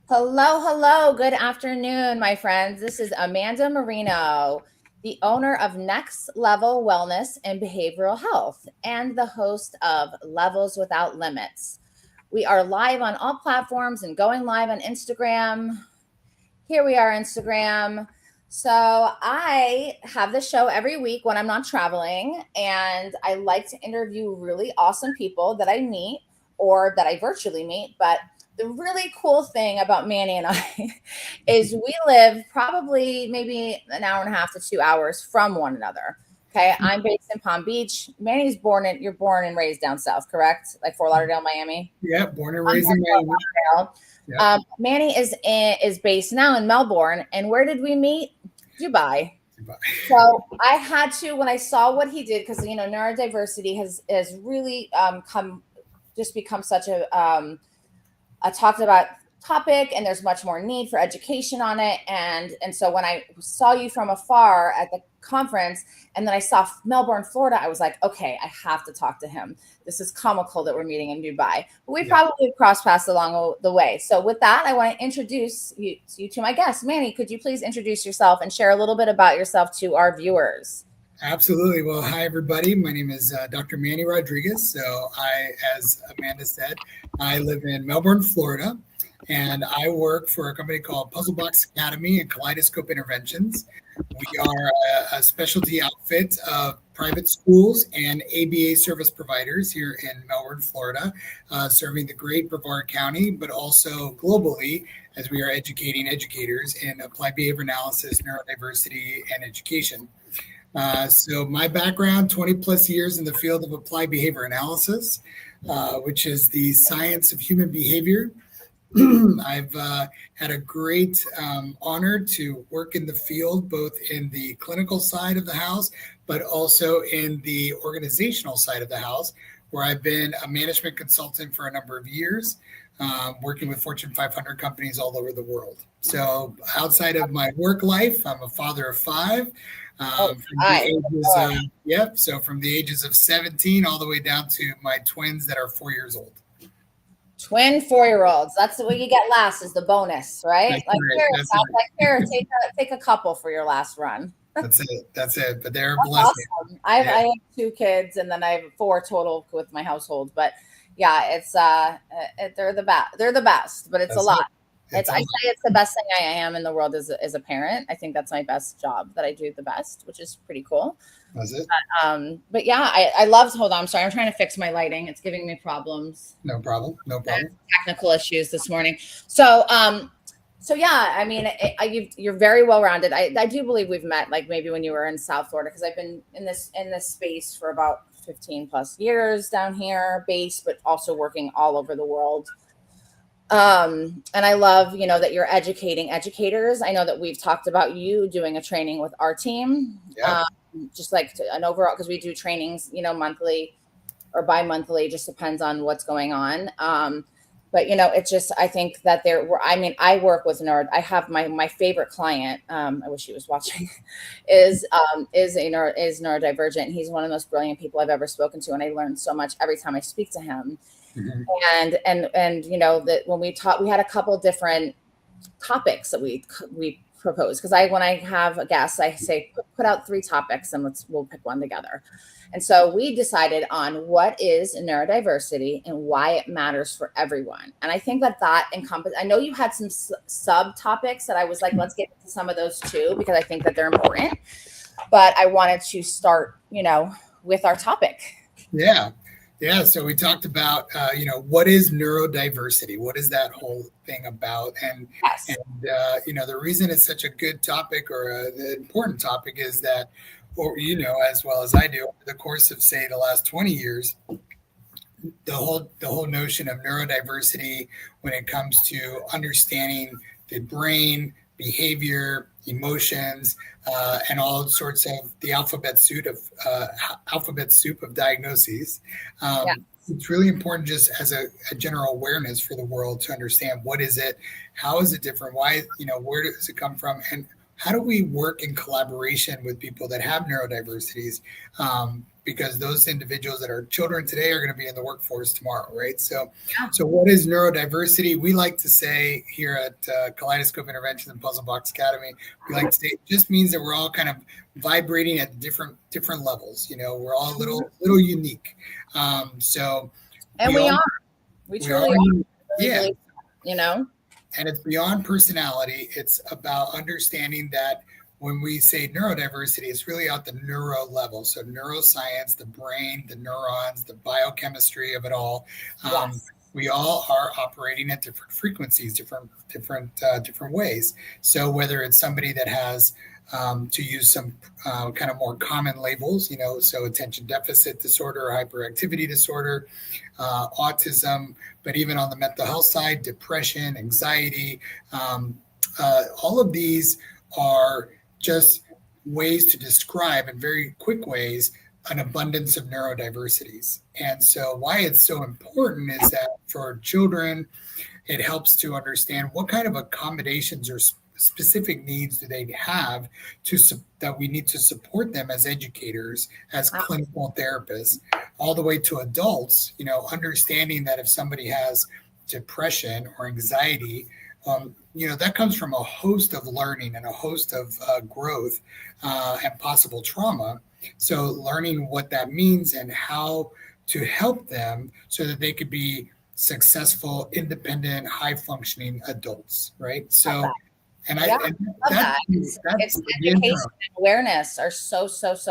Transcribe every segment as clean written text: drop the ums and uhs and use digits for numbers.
Hello, hello. Good afternoon, my friends. This is Amanda Marino, the owner of Next Level Wellness and Behavioral Health and the host of Levels Without Limits. We are live on all platforms and going live on Instagram. Here we are, Instagram. So I have the show every week when I'm not traveling, and I like to interview really awesome people that I meet or that I virtually meet. But the really cool thing about Manny and I is we live probably maybe an hour and a half to 2 hours from one another. Okay, I'm based in Palm Beach. You're born and raised down south, correct? Like Fort Lauderdale, Miami. Yeah, born and I'm raised from in Fort Miami. Lauderdale. Yeah, Manny is based now in Melbourne, and where did we meet? Dubai. Dubai. So I had to when I saw what he did because neurodiversity has really become such a talked about topic, and there's much more need for education on it. And so when I saw you from afar at the conference, and then I saw Melbourne, Florida, I was like, okay, I have to talk to him. This is comical that we're meeting in Dubai, but we Yeah, probably crossed paths along the way. So with that, I want to introduce you to my guest. Manny, could you please introduce yourself and share a little bit about yourself to our viewers? absolutely. Well, hi, everybody. My name is Dr. Manny Rodriguez. As Amanda said, I live in Melbourne, Florida, and I work for a company called Puzzle Box Academy and Kaleidoscope Interventions. We are a specialty outfit of private schools and ABA service providers here in Melbourne, Florida, serving the great Brevard County, but also globally as we are educating educators in applied behavior analysis, neurodiversity, and education. So my background, 20 plus years in the field of applied behavior analysis, which is the science of human behavior. I've had a great honor to work in the field, both in the clinical side of the house, but also in the organizational side of the house, where I've been a management consultant for a number of years, working with Fortune 500 companies all over the world. So outside of my work life, I'm a father of five. Oh, From the hi. ages of, yep, so from the ages of 17 all the way down to my twins that are 4 years old. Twin 4-year-olds. That's what you get last is the bonus, right? That's Like right. here, That's sounds right. like here, take a couple for your last run. That's it. That's it. But they're a That's blessing. awesome. I have, Yeah, I have two kids, and then I have four total with my household. But yeah, they're the best, but it's a that's lot. it. It's I a say it's the best thing I am in the world as a parent. I think that's my best job that I do the best, which is pretty cool. That's it. But yeah, I loved. Hold on, I'm sorry, I'm trying to fix my lighting. It's giving me problems. No problem. No problem. Technical issues this morning. So yeah, I mean, you're very well rounded. I do believe we've met, like maybe when you were in South Florida, because I've been in this space for about 15 plus years down here, based, but also working all over the world. And I love, that you're educating educators. I know that we've talked about you doing a training with our team, Yeah. just like an overall, because we do trainings, monthly or bi-monthly, just depends on what's going on. But it's just, I think that there were, I mean, I work with I have my favorite client, I wish he was watching, is neurodivergent. He's one of the most brilliant people I've ever spoken to, and I learn so much every time I speak to him. Mhm. And that when we taught, we had a couple different topics that we propose, because when I have a guest, I say put out 3 topics and we'll pick one together. And so we decided on what is neurodiversity and why it matters for everyone. And I think that encompass. I know you had some subtopics that I was like, let's get into some of those too, because I think that they're important. But I wanted to start, with our topic. Yeah. Yeah. So we talked about, what is neurodiversity? What is that whole thing about? Yes. The reason it's such a good topic or an important topic is that, or, as well as I do, over the course of, say, the last 20 years, the whole notion of neurodiversity when it comes to understanding the brain, behavior, emotions, and all sorts of the alphabet soup of diagnoses. Yeah. It's really important just as a general awareness for the world to understand what is it, how is it different, why, where does it come from, and how do we work in collaboration with people that have neurodiversities? Because those individuals that are children today are going to be in the workforce tomorrow, right? So, Yeah. so what is neurodiversity? We like to say here at Kaleidoscope Interventions and Puzzle Box Academy, we like to say it just means that we're all kind of vibrating at different levels. We're all a little unique. So, And we truly are. unique. Really Yeah. believe that, And it's beyond personality. It's about understanding that when we say neurodiversity, it's really at the neuro level. So neuroscience, the brain, the neurons, the biochemistry of it all. Yes. We all are operating at different frequencies, different ways. So whether it's somebody that has, to use some kind of more common labels, so attention deficit disorder, hyperactivity disorder, autism, but even on the mental health side, depression, anxiety, all of these are just ways to describe in very quick ways an abundance of neurodiversities. And so why it's so important is that for children, it helps to understand what kind of accommodations or specific needs do they have that we need to support them as educators, as clinical therapists, all the way to adults, understanding that if somebody has depression or anxiety, that comes from a host of learning and a host of growth and possible trauma. So learning what that means and how to help them so that they could be successful, independent, high functioning adults, right? So, and I love that. It's education and awareness are so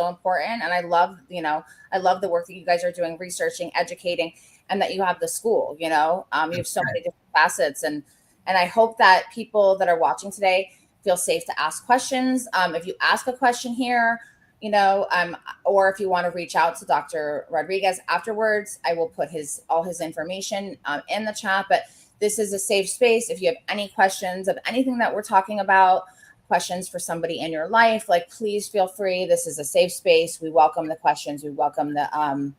important. And I love the work that you guys are doing, researching, educating, and that you have the school, you have so many different facets. And I hope that people that are watching today feel safe to ask questions. If you ask a question here, or if you want to reach out to Dr. Rodriguez afterwards, I will put all his information in the chat. But this is a safe space. If you have any questions of anything that we're talking about, questions for somebody in your life, please feel free. This is a safe space. We welcome the questions. We welcome the,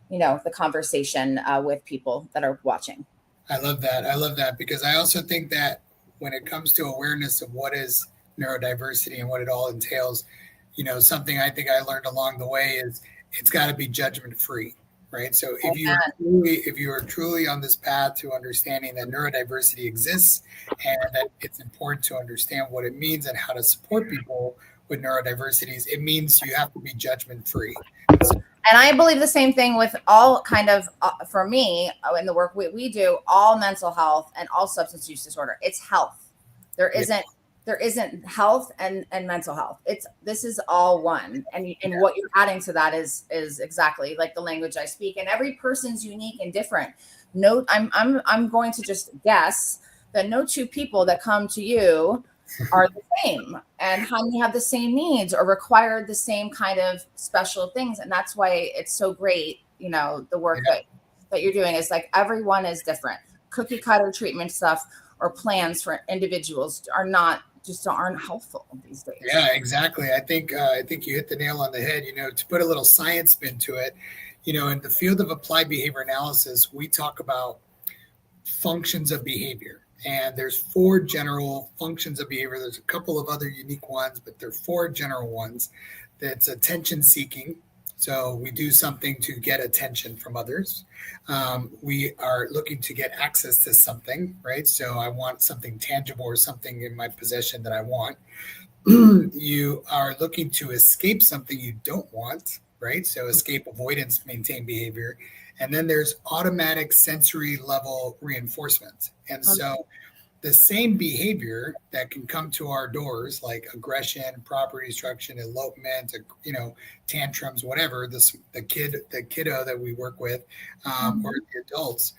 the conversation with people that are watching. I love that because I also think that when it comes to awareness of what is neurodiversity and what it all entails, something I think I learned along the way is it's got to be judgment free, right? So if you are truly on this path to understanding that neurodiversity exists and that it's important to understand what it means and how to support people with neurodiversities, it means you have to be judgment free. And I believe the same thing with all kind of, for me, in the work we do, all mental health and all substance use disorder. It's health. There isn't health and mental health. This is all one. And what you're adding to that is exactly like the language I speak. And every person's unique and different. I'm going to just guess that no two people that come to you are the same and have the same needs or require the same kind of special things. And that's why it's so great, the work that you're doing is everyone is different. Cookie cutter treatment stuff or plans for individuals aren't helpful these days. Yeah, exactly. I think you hit the nail on the head. To put a little science spin to it, in the field of applied behavior analysis, we talk about functions of behavior. And there's 4 general functions of behavior. There's a couple of other unique ones, but there are 4 general ones. That's attention seeking. So we do something to get attention from others. We are looking to get access to something, right? So I want something tangible or something in my possession that I want. You are looking to escape something you don't want, right? So escape, avoidance, maintain behavior. And then there's automatic sensory level reinforcement. And so the same behavior that can come to our doors, like aggression, property destruction, elopement, tantrums, whatever, the kiddo that we work with, or the adults,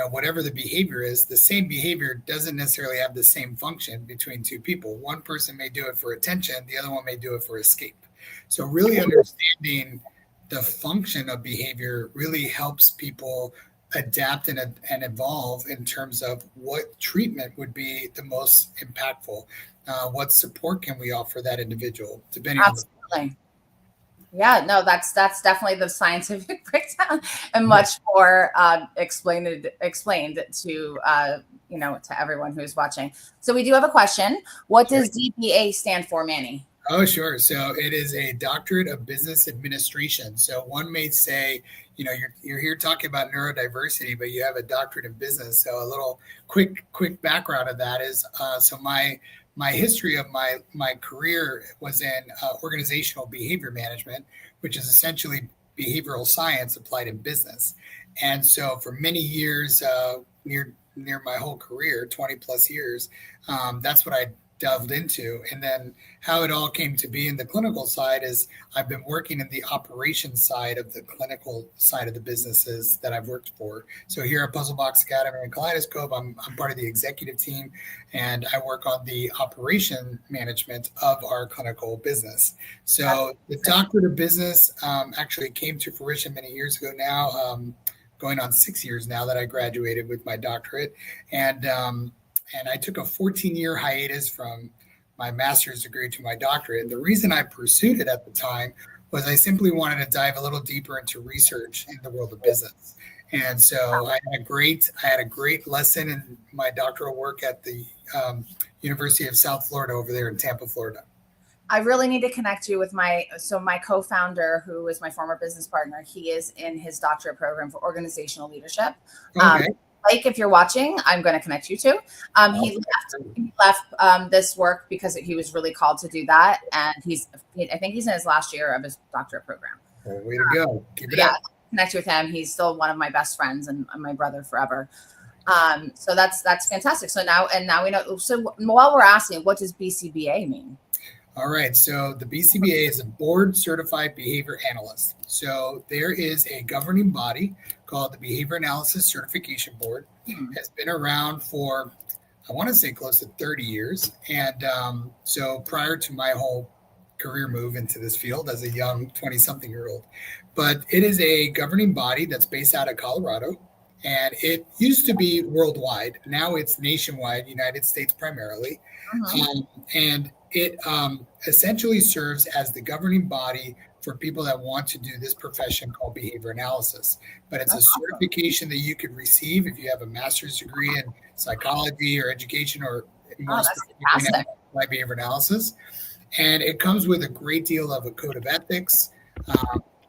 whatever the behavior is, the same behavior doesn't necessarily have the same function between two people. One person may do it for attention, the other one may do it for escape. So really understanding the function of behavior really helps people adapt and evolve in terms of what treatment would be the most impactful. What support can we offer that individual, depending on Yeah, no, that's definitely the scientific breakdown and much more explained to to everyone who's watching. So we do have a question. What does DBA stand for, Manny? Oh, sure. So it is a doctorate of business administration. So one may say, you're here talking about neurodiversity, but you have a doctorate in business. So a little quick background of that is, so my history of my career was in organizational behavior management, which is essentially behavioral science applied in business. And so for many years, near my whole career, 20 plus years, that's what I delved into. And then how it all came to be in the clinical side is I've been working in the operations side of the clinical side of the businesses that I've worked for. So here at Puzzlebox Academy and Kaleidoscope, I'm part of the executive team, and I work on the operation management of our clinical business. So the doctorate of business actually came to fruition many years ago now, going on 6 years now that I graduated with my doctorate. And I took a 14-year hiatus from my master's degree to my doctorate. And the reason I pursued it at the time was I simply wanted to dive a little deeper into research in the world of business. And so I had a great lesson in my doctoral work at the University of South Florida over there in Tampa, Florida. I really need to connect you with my co-founder, who is my former business partner. He is in his doctorate program for organizational leadership. Okay. Like, if you're watching, I'm going to connect you to. He left this work because he was really called to do that, and I think he's in his last year of his doctorate program. Way to go! Keep it up. Connect with him. He's still one of my best friends and my brother forever. So that's fantastic. So now we know. So while we're asking, what does BCBA mean? All right. So the BCBA is a board certified behavior analyst. So there is a governing body called the Behavior Analysis Certification Board. It's been around for, I want to say, close to 30 years. And so prior to my whole career move into this field as a young 20-something-year-old. But it is a governing body that's based out of Colorado. And it used to be worldwide. Now it's nationwide, United States primarily. And it essentially serves as the governing body for people that want to do this profession called behavior analysis. But it's a certification that you could receive if you have a master's degree in psychology or education, or more specifically applied behavior analysis. And it comes with a great deal of a code of ethics,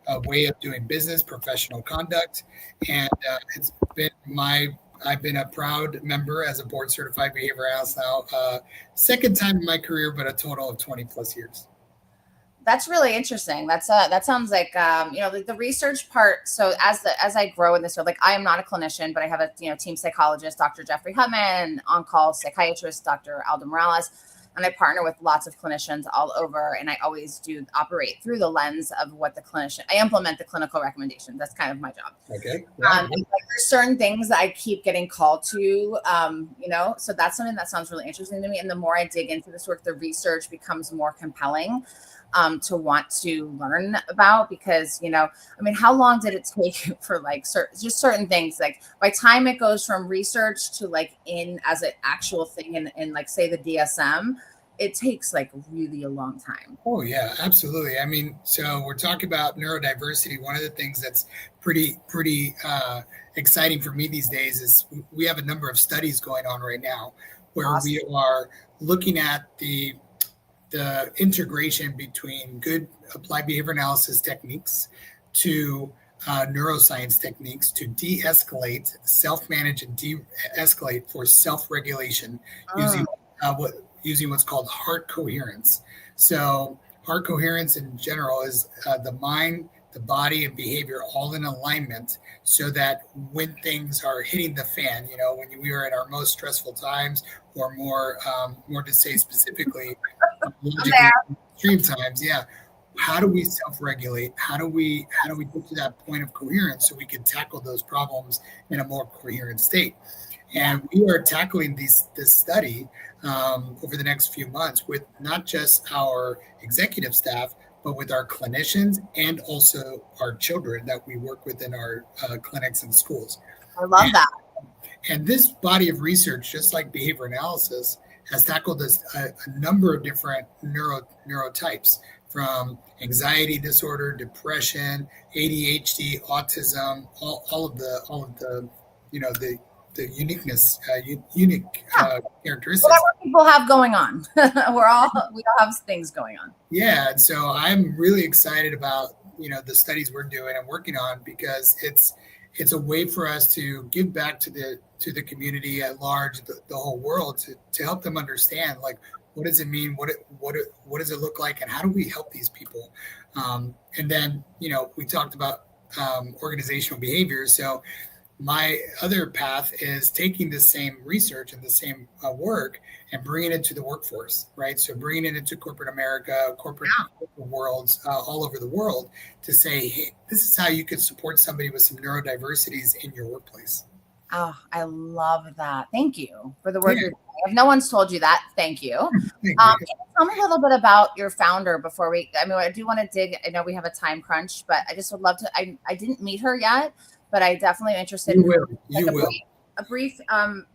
a way of doing business, professional conduct. And it's been I've been a proud member as a board certified behavior analyst now, second time in my career, but a total of 20 plus years. That's really interesting. That sounds like, the research part. So as I grow in this field, like, I am not a clinician, but I have a, team psychologist, Dr. Jeffrey Hutman, on-call psychiatrist, Dr. Aldo Morales. And I partner with lots of clinicians all over, and I always do operate through the lens of what I implement the clinical recommendations. That's kind of my job. Okay. There's certain things that I keep getting called to, so that's something that sounds really interesting to me. And the more I dig into this work, the research becomes more compelling to want to learn about, because, how long did it take for certain things? Like, by time it goes from research to in as an actual thing in say the DSM, it takes really a long time. Oh yeah, absolutely. So we're talking about neurodiversity. One of the things that's pretty exciting for me these days is we have a number of studies going on right now where we are looking at the integration between good applied behavior analysis techniques to neuroscience techniques to de-escalate, self-manage, and de-escalate for self-regulation using what's called heart coherence. So heart coherence in general is the mind, the body, and behavior all in alignment, so that when things are hitting the fan, when we are at our most stressful times, or more to say specifically, extreme times, how do we self-regulate? How do we get to that point of coherence so we can tackle those problems in a more coherent state? And we are tackling this study over the next few months with not just our executive staff, but with our clinicians and also our children that we work with in our clinics and schools. I love that. And this body of research, just like behavior analysis, has tackled a number of different neurotypes, from anxiety disorder, depression, ADHD, autism, all of the uniqueness, unique characteristics. Whatever people have going on, we all have things going on. Yeah, and so I'm really excited about the studies we're doing and working on, because it's a way for us to give back to the community at large, the whole world, to help them understand, like, what does it mean, what does it look like, and how do we help these people. And then we talked about organizational behaviors. So my other path is taking the same research and the same work and bringing it to the workforce, right? So bringing it into corporate America, corporate worlds all over the world, to say, hey, this is how you could support somebody with some neurodiversities in your workplace. Oh, I love that. Thank you for the work you're doing. If no one's told you that, thank you. Can you tell me a little bit about your founder before I do want to dig. I know we have a time crunch, but I just would love to. I didn't meet her yet, but I definitely am interested a brief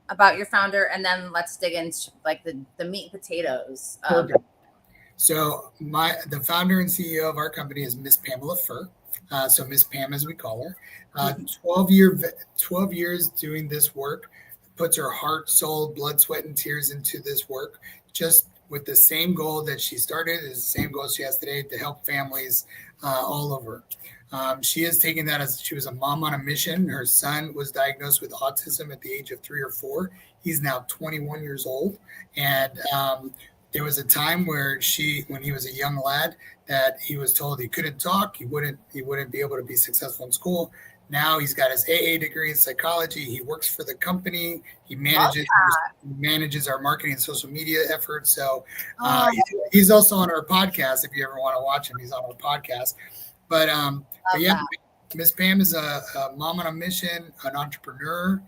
about your founder, and then let's dig into like the meat and potatoes. So the founder and CEO of our company is Miss Pamela Furr. So Miss Pam, as we call her, 12 years doing this work, puts her heart, soul, blood, sweat, and tears into this work, just with the same goal that she started, is the same goal she has today, to help families all over. She has taken that as she was a mom on a mission. Her son was diagnosed with autism at the age of 3 or 4. He's now 21 years old. And there was a time where when he was a young lad, that he was told he couldn't talk, he wouldn't be able to be successful in school. Now he's got his AA degree in psychology. He works for the company. He manages our marketing and social media efforts. So he's also on our podcast. If you ever want to watch him, he's on our podcast. But yeah, Miss Pam is a mom on a mission, an entrepreneur,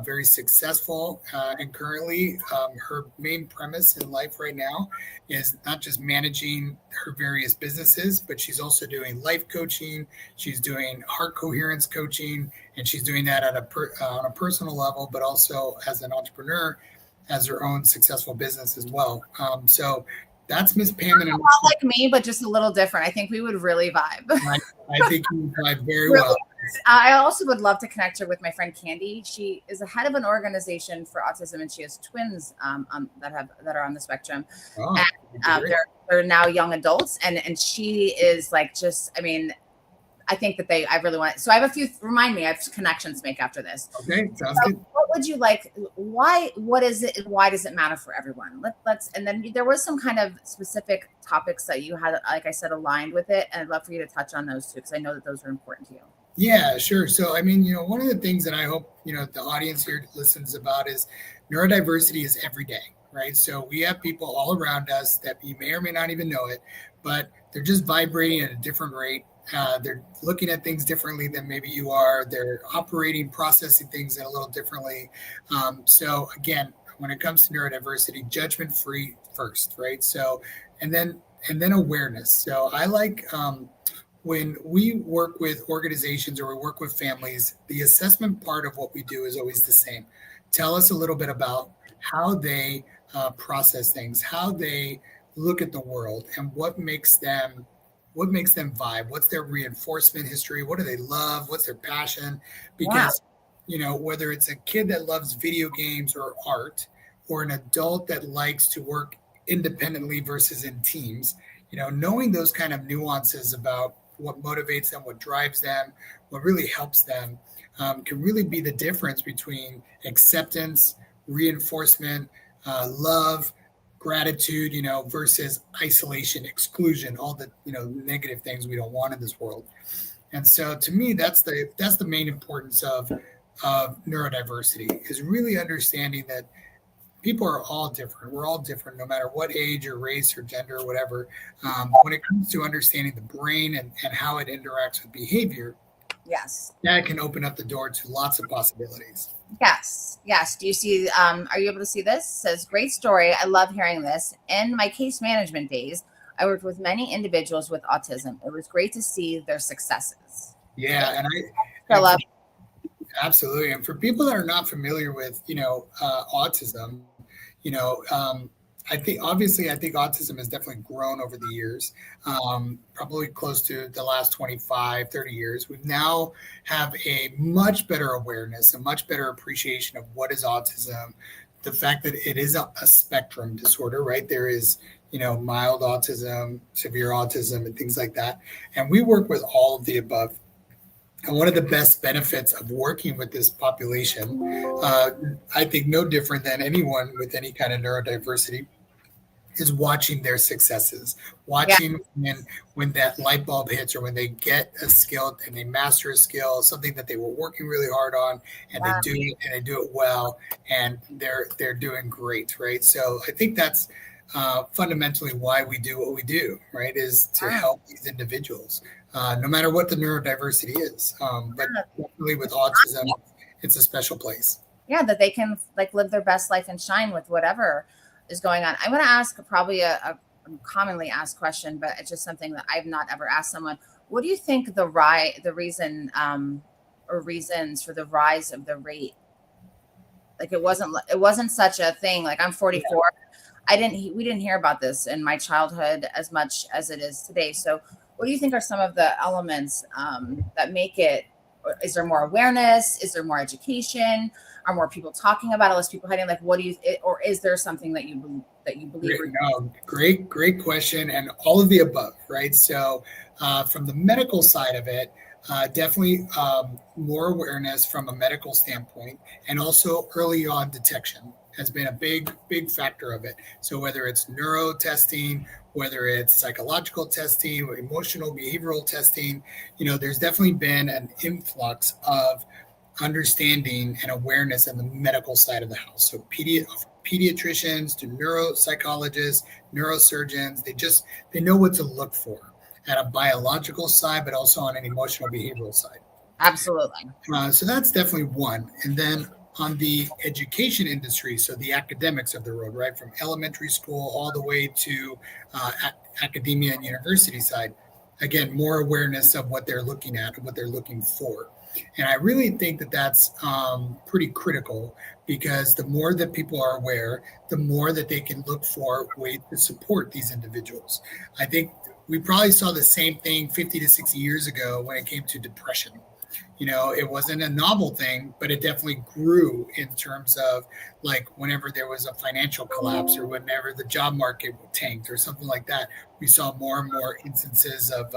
very successful, and currently her main premise in life right now is not just managing her various businesses, but she's also doing life coaching. She's doing heart coherence coaching, and she's doing that on a personal level, but also as an entrepreneur, has her own successful business as well. So that's Miss Pam. Not like me, but just a little different. I think we would really vibe. I think you would vibe very well. I also would love to connect her with my friend Candy. She is the head of an organization for autism, and she has twins that are on the spectrum. Oh, and they're now young adults, and she is like, just, I mean, I think that I really want it. So I have a few, remind me, I have connections to make after this. Okay, sounds good. What would you like? What is it? And why does it matter for everyone? And then there was some kind of specific topics that you had, like I said, aligned with it. And I'd love for you to touch on those too, because I know that those are important to you. Yeah, sure. So, I mean, one of the things that I hope, the audience here listens about is neurodiversity is every day, right? So we have people all around us that you may or may not even know it, but they're just vibrating at a different rate. They're looking at things differently than maybe you are. They're processing things a little differently. So again, when it comes to neurodiversity, judgment free first, right? So, and then awareness. So I like, when we work with organizations or we work with families, the assessment part of what we do is always the same. Tell us a little bit about how they process things, how they look at the world, and what makes them vibe. What's their reinforcement history? What do they love? What's their passion? Because, whether it's a kid that loves video games or art, or an adult that likes to work independently versus in teams, knowing those kind of nuances about what motivates them, what drives them, what really helps them, can really be the difference between acceptance, reinforcement, love, gratitude, versus isolation, exclusion, all the, negative things we don't want in this world. And so to me, that's the main importance of neurodiversity, is really understanding that people are all different. We're all different, no matter what age or race or gender or whatever. When it comes to understanding the brain and how it interacts with behavior, yes, that can open up the door to lots of possibilities. Yes. Do you see, are you able to see this? It says, great story. I love hearing this. In my case management days, I worked with many individuals with autism. It was great to see their successes. Yeah. Absolutely. And for people that are not familiar with, autism, I think autism has definitely grown over the years, probably close to the last 25, 30 years. We now have a much better awareness, a much better appreciation of what is autism, the fact that it is a spectrum disorder, right? There is, mild autism, severe autism, and things like that. And we work with all of the above. And one of the best benefits of working with this population, I think no different than anyone with any kind of neurodiversity, is watching their successes, Yeah. watching when that light bulb hits, or when they get a skill and they master a skill, something that they were working really hard on, and Yeah. they do it well, and they're doing great, right? So I think that's fundamentally why we do what we do, right? Is to help these individuals, no matter what the neurodiversity is. But definitely with autism, it's a special place. Yeah, that they can like live their best life and shine with whatever is going on. I'm going to ask probably a commonly asked question, but it's just something that I've not ever asked someone. What do you think the reason or reasons for the rise of the rate? Like it wasn't such a thing. Like I'm 44. Yeah. We didn't hear about this in my childhood as much as it is today. So what do you think are some of the elements that make it? Is there more awareness? Is there more education? Are more people talking about it? Less people hiding? Like, what do you? Or is there something that you believe? Great question, and all of the above, right? So, from the medical side of it, definitely more awareness from a medical standpoint, and also early on detection has been a big factor of it. So whether it's neuro testing, whether it's psychological testing, or emotional behavioral testing, there's definitely been an influx of understanding and awareness in the medical side of the house. So pediatricians to neuropsychologists, neurosurgeons, they know what to look for at a biological side, but also on an emotional behavioral side. Absolutely. So that's definitely one. And then on the education industry, so the academics of the road, right, from elementary school all the way to academia and university side, again, more awareness of what they're looking at and what they're looking for. And I really think that that's pretty critical, because the more that people are aware, the more that they can look for ways to support these individuals. I think we probably saw the same thing 50 to 60 years ago when it came to depression. It wasn't a novel thing, but it definitely grew in terms of like whenever there was a financial collapse or whenever the job market tanked or something like that, we saw more and more instances of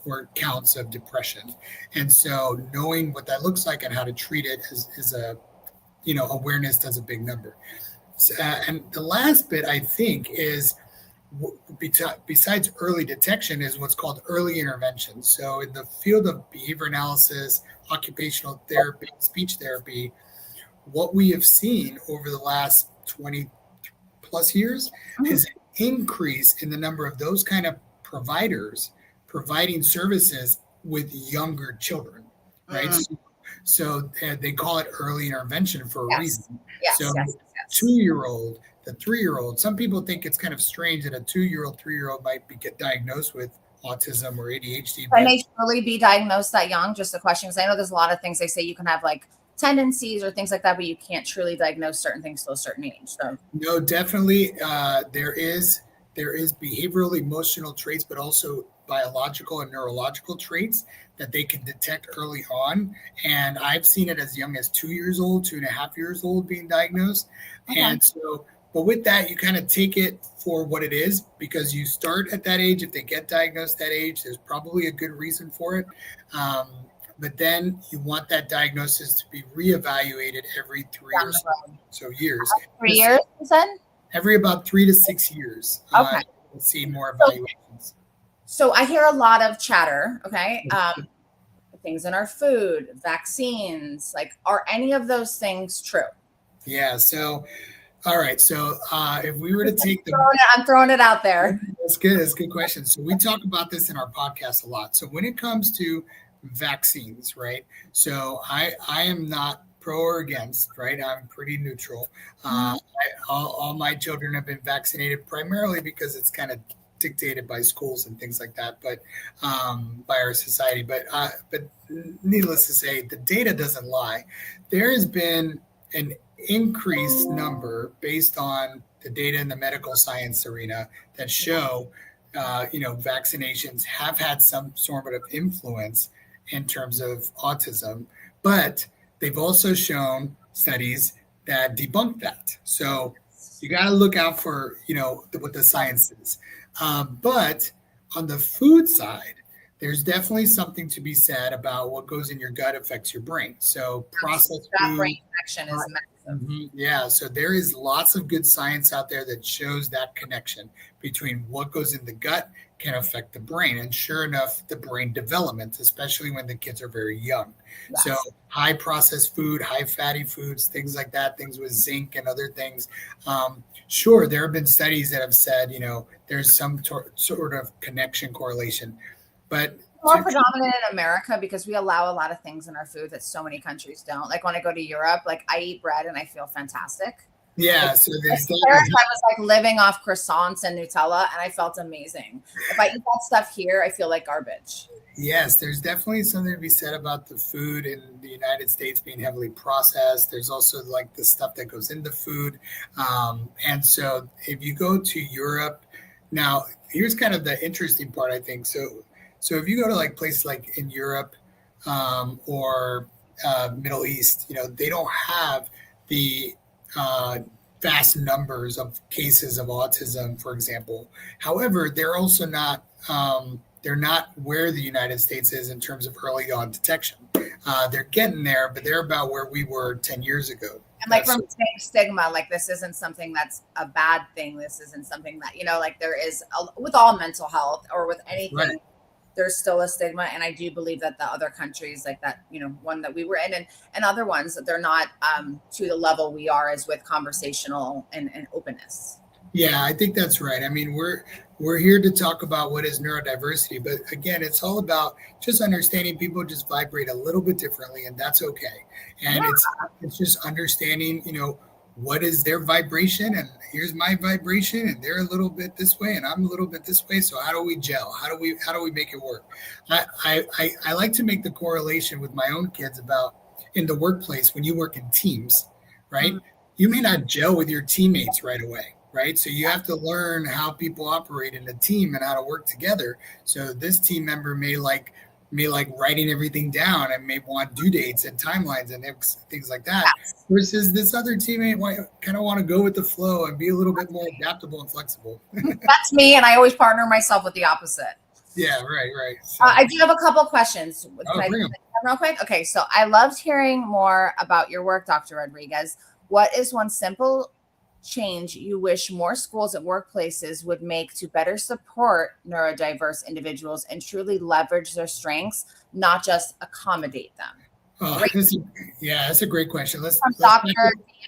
or counts of depression. And so knowing what that looks like and how to treat it is a, awareness does a big number. And the last bit, I think, is besides early detection is what's called early intervention. So in the field of behavior analysis, occupational therapy, speech therapy, what we have seen over the last 20 plus years is an increase in the number of those kind of providers providing services with younger children, right? So they call it early intervention for a reason. So 2-year-old, the 3-year-old, some people think it's kind of strange that a 2-year-old, 3-year-old might get diagnosed with autism or ADHD. Can they truly be diagnosed that young? Just a question, because I know there's a lot of things they say you can have like tendencies or things like that, but you can't truly diagnose certain things till a certain age. So no, definitely there is behavioral, emotional traits, but also biological and neurological traits that they can detect early on. And I've seen it as young as 2 years old, 2.5 years old being diagnosed. Okay. And so, but with that, you kind of take it for what it is, because you start at that age. If they get diagnosed at that age, there's probably a good reason for it. But then you want that diagnosis to be reevaluated every 3 or so years. 3 years, you said? Every about 3 to 6 years. Okay. We'll see more evaluations. So I hear a lot of chatter, okay? Things in our food, vaccines, like, are any of those things true? Yeah. So, all right. So if we were to take I'm throwing it out there. That's good. That's a good question. So we talk about this in our podcast a lot. So when it comes to vaccines, right? So I am not pro or against, right? I'm pretty neutral. All my children have been vaccinated primarily because it's kind of dictated by schools and things like that, but by our society. But needless to say, the data doesn't lie. There has been an increased number based on the data in the medical science arena that show, vaccinations have had some sort of influence in terms of autism, but they've also shown studies that debunk that. So you got to look out for, what the science is. But on the food side, there's definitely something to be said about what goes in your gut affects your brain. So processed that food, brain connection is massive. yeah, so there is lots of good science out there that shows that connection between what goes in the gut can affect the brain. And sure enough, the brain development, especially when the kids are very young. Yes. So high processed food, high fatty foods, things like that, things with zinc and other things. Sure, there have been studies that have said, there's some sort of connection correlation, but more predominant in America because we allow a lot of things in our food that so many countries don't. Like when I go to Europe, like I eat bread and I feel fantastic. Yeah, like, so there's I was like living off croissants and Nutella and I felt amazing. If I eat that stuff here, I feel like garbage. Yes, there's definitely something to be said about the food in the United States being heavily processed. There's also like the stuff that goes into food. And so if you go to Europe, now here's kind of the interesting part, I think. So if you go to like places like in Europe or Middle East, they don't have the vast numbers of cases of autism, for example. However, they're also not they're not where the United States is in terms of early on detection. They're getting there, but they're about where we were 10 years ago. And like from stigma, like this isn't something that's a bad thing. This isn't something that, like there is with all mental health or with anything. Right. There's still a stigma. And I do believe that the other countries like that, one that we were in and other ones, they're not to the level we are as with conversational and openness. Yeah, I think that's right. I mean, we're here to talk about what is neurodiversity, but again, it's all about just understanding people just vibrate a little bit differently, and that's okay. And it's just understanding, what is their vibration, and here's my vibration, and they're a little bit this way, and I'm a little bit this way. So how do we gel? How do we make it work? I like to make the correlation with my own kids about in the workplace when you work in teams, right? Mm-hmm. You may not gel with your teammates right away. Right. So you have to learn how people operate in a team and how to work together. So this team member may like writing everything down and may want due dates and timelines and things like that. Yes. Versus this other teammate kind of want to go with the flow and be a little bit more adaptable and flexible. That's me. And I always partner myself with the opposite. Yeah, right. So, I do have a couple of questions. Can I bring them real quick? Okay. So I loved hearing more about your work, Dr. Rodriguez. What is one simple change you wish more schools and workplaces would make to better support neurodiverse individuals and truly leverage their strengths, not just accommodate them? That's a great question. Let's Dr.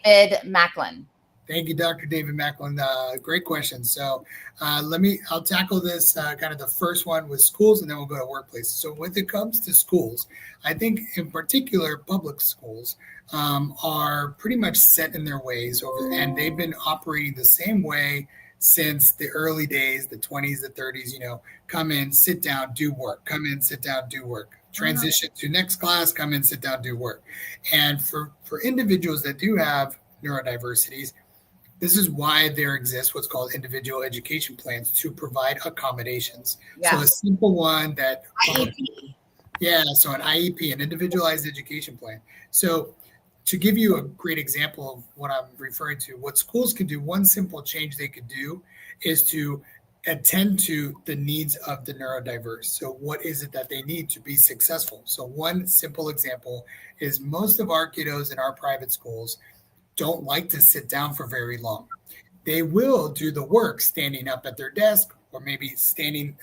David Macklin. Thank you, Dr. David Macklin. Great question. So I'll tackle this kind of the first one with schools, and then we'll go to workplaces. So when it comes to schools, I think in particular, public schools are pretty much set in their ways and they've been operating the same way since the early days, the 20s, the 30s, come in, sit down, do work, come in, sit down, do work, transition to next class, come in, sit down, do work. And for individuals that do have neurodiversities, this is why there exists what's called individual education plans to provide accommodations. Yeah. So a simple one that IEP. So an IEP, an individualized education plan. So to give you a great example of what I'm referring to, what schools can do, one simple change they could do is to attend to the needs of the neurodiverse. So what is it that they need to be successful? So one simple example is most of our kiddos in our private schools don't like to sit down for very long. They will do the work standing up at their desk or maybe sitting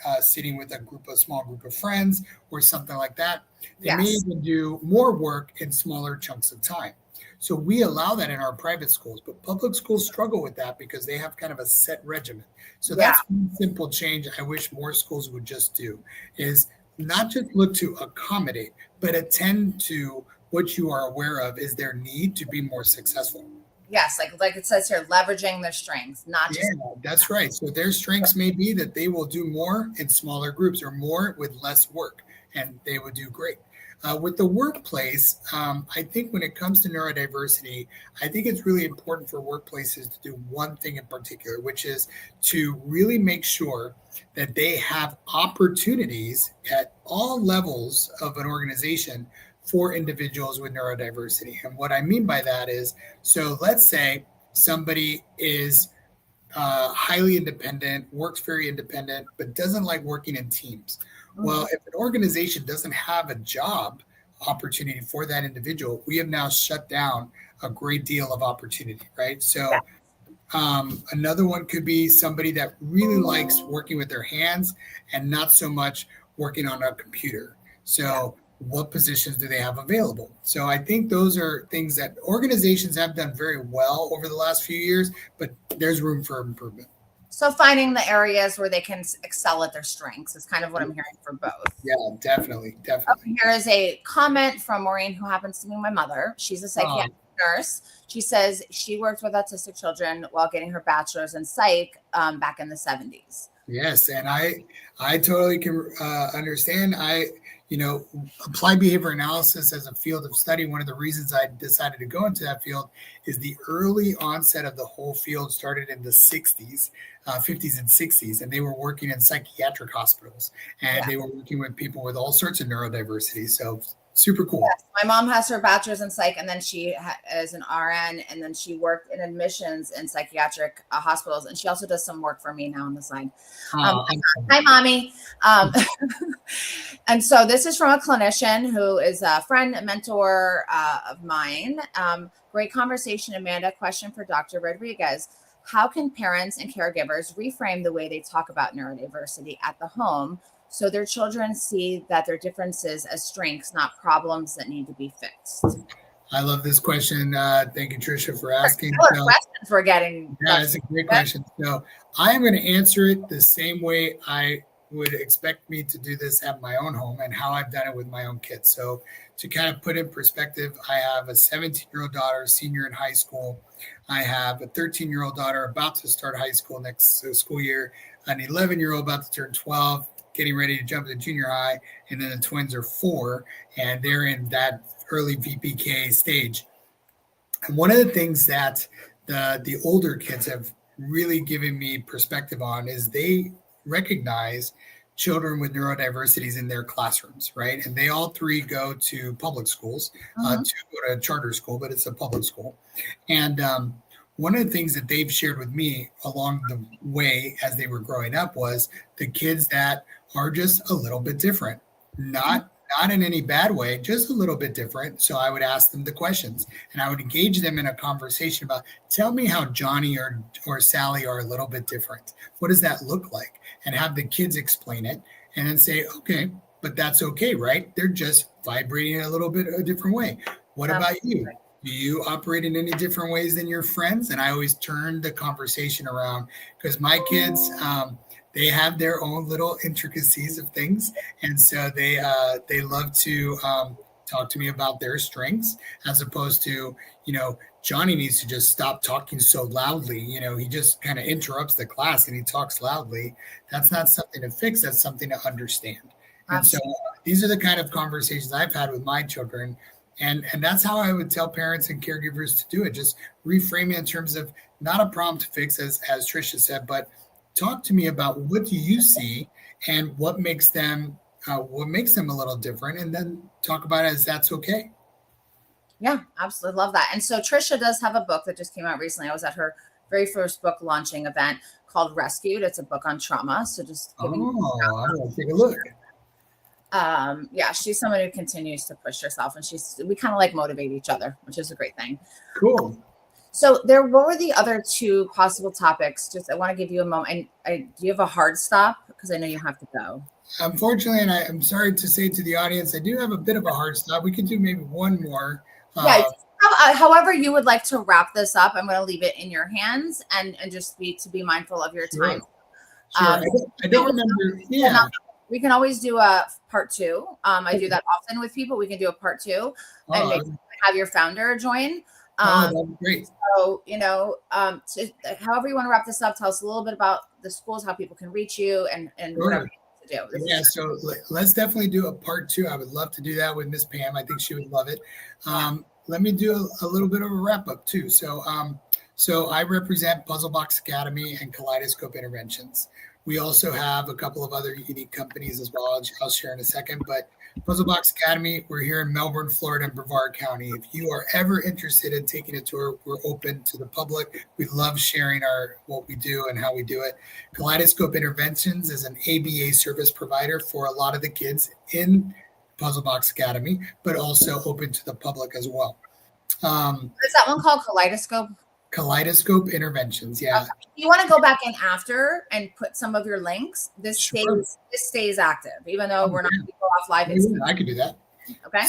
with a small group of friends or something like that. They may even do more work in smaller chunks of time. So we allow that in our private schools, but public schools struggle with that because they have kind of a set regimen. So that's one simple change I wish more schools would just do, is not just look to accommodate, but attend to what you are aware of is their need to be more successful. Yes, like it says here, leveraging their strengths, not just. Yeah, that's right. So their strengths may be that they will do more in smaller groups or more with less work, and they would do great. With the workplace, I think when it comes to neurodiversity, I think it's really important for workplaces to do one thing in particular, which is to really make sure that they have opportunities at all levels of an organization for individuals with neurodiversity. And what I mean by that is, so let's say somebody is highly independent, works very independent, but doesn't like working in teams. Well, if an organization doesn't have a job opportunity for that individual, we have now shut down a great deal of opportunity, right? So another one could be somebody that really likes working with their hands and not so much working on a computer. So what positions do they have available? So I think those are things that organizations have done very well over the last few years, but there's room for improvement. So finding the areas where they can excel at their strengths is kind of what I'm hearing for both. Yeah, definitely. Here is a comment from Maureen, who happens to be my mother. She's a psychiatric nurse. She says she worked with autistic children while getting her bachelor's in psych back in the 70s. Yes, and I totally can understand. Applied behavior analysis as a field of study, one of the reasons I decided to go into that field is the early onset of the whole field started in the 60s, 50s and 60s, and they were working in psychiatric hospitals, and they were working with people with all sorts of neurodiversity. So super cool. Yes. My mom has her bachelor's in psych, and then she is an RN, and then she worked in admissions in psychiatric hospitals, and she also does some work for me now on the side. Hi, mommy. And so this is from a clinician who is a friend, a mentor of mine. Great conversation, Amanda. Question for Dr. Rodriguez. How can parents and caregivers reframe the way they talk about neurodiversity at the home so their children see that their differences as strengths, not problems that need to be fixed? I love this question. Thank you, Tricia, for asking. Questions we're getting. Yeah, it's a great question. So I am going to answer it the same way I would expect me to do this at my own home and how I've done it with my own kids. So to kind of put in perspective, I have a 17-year-old daughter, senior in high school. I have a 13-year-old daughter about to start high school next school year, an 11-year-old about to turn 12, getting ready to jump to junior high, and then the twins are 4, and they're in that early VPK stage. And one of the things that the older kids have really given me perspective on is they recognize children with neurodiversities in their classrooms, right? And they all 3 go to public schools, 2 go to a charter school, but it's a public school. And one of the things that they've shared with me along the way as they were growing up was the kids that are just a little bit different, not in any bad way, just a little bit different. So I would ask them the questions and I would engage them in a conversation about, tell me how Johnny or Sally are a little bit different. What does that look like? And have the kids explain it and then say, okay, but that's okay, right? They're just vibrating in a little bit a different way. What about you? Do you operate in any different ways than your friends? And I always turn the conversation around because my kids, they have their own little intricacies of things. And so they love to talk to me about their strengths as opposed to, Johnny needs to just stop talking so loudly. He just kind of interrupts the class and he talks loudly. That's not something to fix. That's something to understand. And so these are the kind of conversations I've had with my children. And that's how I would tell parents and caregivers to do it. Just reframe it in terms of not a problem to fix, as Tricia said, but talk to me about what do you see and what makes them a little different, and then talk about it as that's okay. Yeah, absolutely. Love that. And so Tricia does have a book that just came out recently. I was at her very first book launching event called Rescued. It's a book on trauma. So just I'm gonna take a look. Yeah, she's someone who continues to push herself, and we kind of like motivate each other, which is a great thing. Cool. So what were the other 2 possible topics? Just I want to give you a moment. Do you have a hard stop? Because I know you have to go. Unfortunately, and I'm sorry to say to the audience, I do have a bit of a hard stop. We could do maybe one more. However you would like to wrap this up, I'm going to leave it in your hands and just be mindful of your time. Sure. I don't remember. Yeah. We can always do a part 2. I do that often with people. We can do a part 2 and maybe have your founder join. That'd be great. So, however you want to wrap this up, tell us a little bit about the schools, how people can reach you, and whatever you want to to do. Yeah, so let's definitely do a part 2. I would love to do that with Miss Pam. I think she would love it. Let me do a little bit of a wrap up too. So I represent Puzzle Box Academy and Kaleidoscope Interventions. We also have a couple of other unique companies as well. I'll share in a second, but Puzzle Box Academy, we're here in Melbourne, Florida, and Brevard County. If you are ever interested in taking a tour, we're open to the public. We love sharing what we do and how we do it. Kaleidoscope Interventions is an ABA service provider for a lot of the kids in Puzzle Box Academy, but also open to the public as well. Is that one called Kaleidoscope? Kaleidoscope Interventions, yeah. Okay. If you want to go back in after and put some of your links, this stays active, even though we're not going to go off live. I could do that. Okay.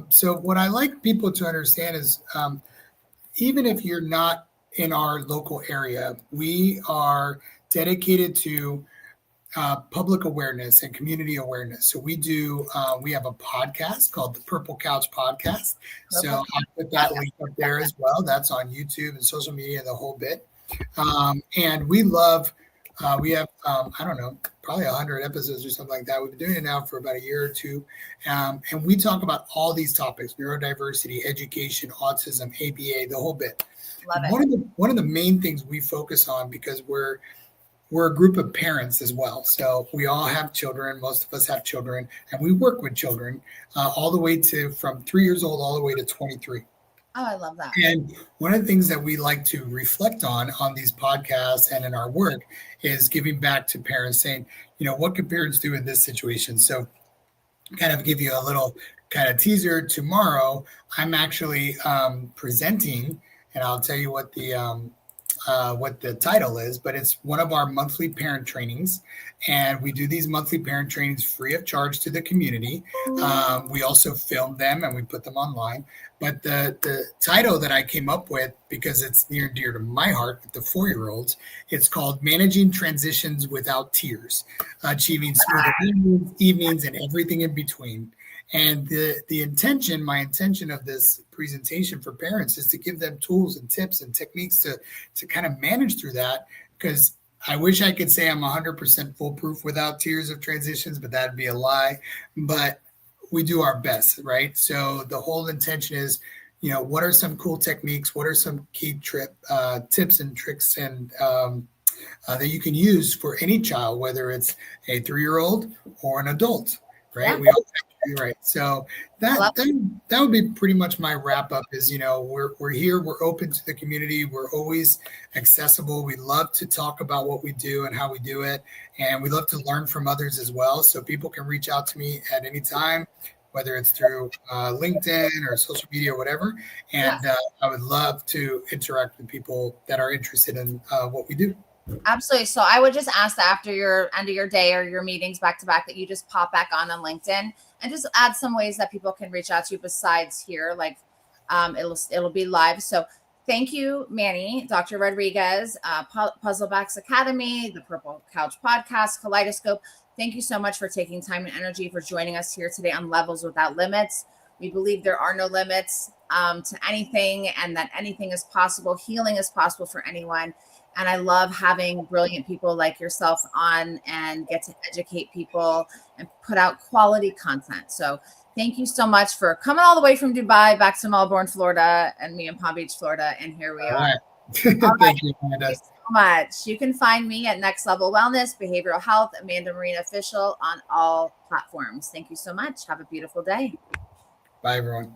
So what I like people to understand is even if you're not in our local area, we are dedicated to public awareness and community awareness. So we have a podcast called the Purple Couch Podcast. So I'll put that link up there as well. That's on YouTube and social media, the whole bit. And we love, we have, I don't know, probably 100 episodes or something like that. We've been doing it now for about a year or two. And we talk about all these topics: neurodiversity, education, autism, ABA, the whole bit. Love it. One of the main things we focus on, because we're a group of parents as well. So we all have children. Most of us have children, and we work with children all the way from 3 years old all the way to 23. Oh, I love that. And one of the things that we like to reflect on these podcasts and in our work is giving back to parents, saying, what can parents do in this situation? So kind of give you a little kind of teaser. Tomorrow, I'm actually presenting, and I'll tell you what the title is, but it's one of our monthly parent trainings. And we do these monthly parent trainings free of charge to the community. We also film them and we put them online. But the title that I came up with, because it's near and dear to my heart with the 4-year-olds, it's called Managing Transitions Without Tears, Achieving Smoother Evenings and Everything in Between. And my intention of this presentation for parents is to give them tools and tips and techniques to kind of manage through that, because I wish I could say I'm 100% foolproof without tears of transitions, but that'd be a lie. But we do our best, right? So the whole intention is, what are some cool techniques? What are some key tips and tricks and that you can use for any child, whether it's a 3-year-old or an adult, right? Yeah. We all have to be right. So that would be pretty much my wrap up. Is we're here, we're open to the community, we're always accessible. We love to talk about what we do and how we do it, and we love to learn from others as well. So people can reach out to me at any time, whether it's through LinkedIn or social media or whatever. And I would love to interact with people that are interested in what we do. Absolutely. So I would just ask that after your end of your day or your meetings back to back, that you just pop back on LinkedIn and just add some ways that people can reach out to you besides here. Like it'll be live. So thank you, Manny, Dr. Rodriguez, Puzzle Box Academy, the Purple Couch Podcast, Kaleidoscope. Thank you so much for taking time and energy for joining us here today on Levels Without Limits. We believe there are no limits to anything, and that anything is possible. Healing is possible for anyone. And I love having brilliant people like yourself on and get to educate people and put out quality content. So thank you so much for coming all the way from Dubai back to Melbourne, Florida, and me in Palm Beach, Florida. And here we are. Thank you, Amanda. Thank you so much. You can find me at Next Level Wellness, Behavioral Health, Amanda Marina Official on all platforms. Thank you so much. Have a beautiful day. Bye, everyone.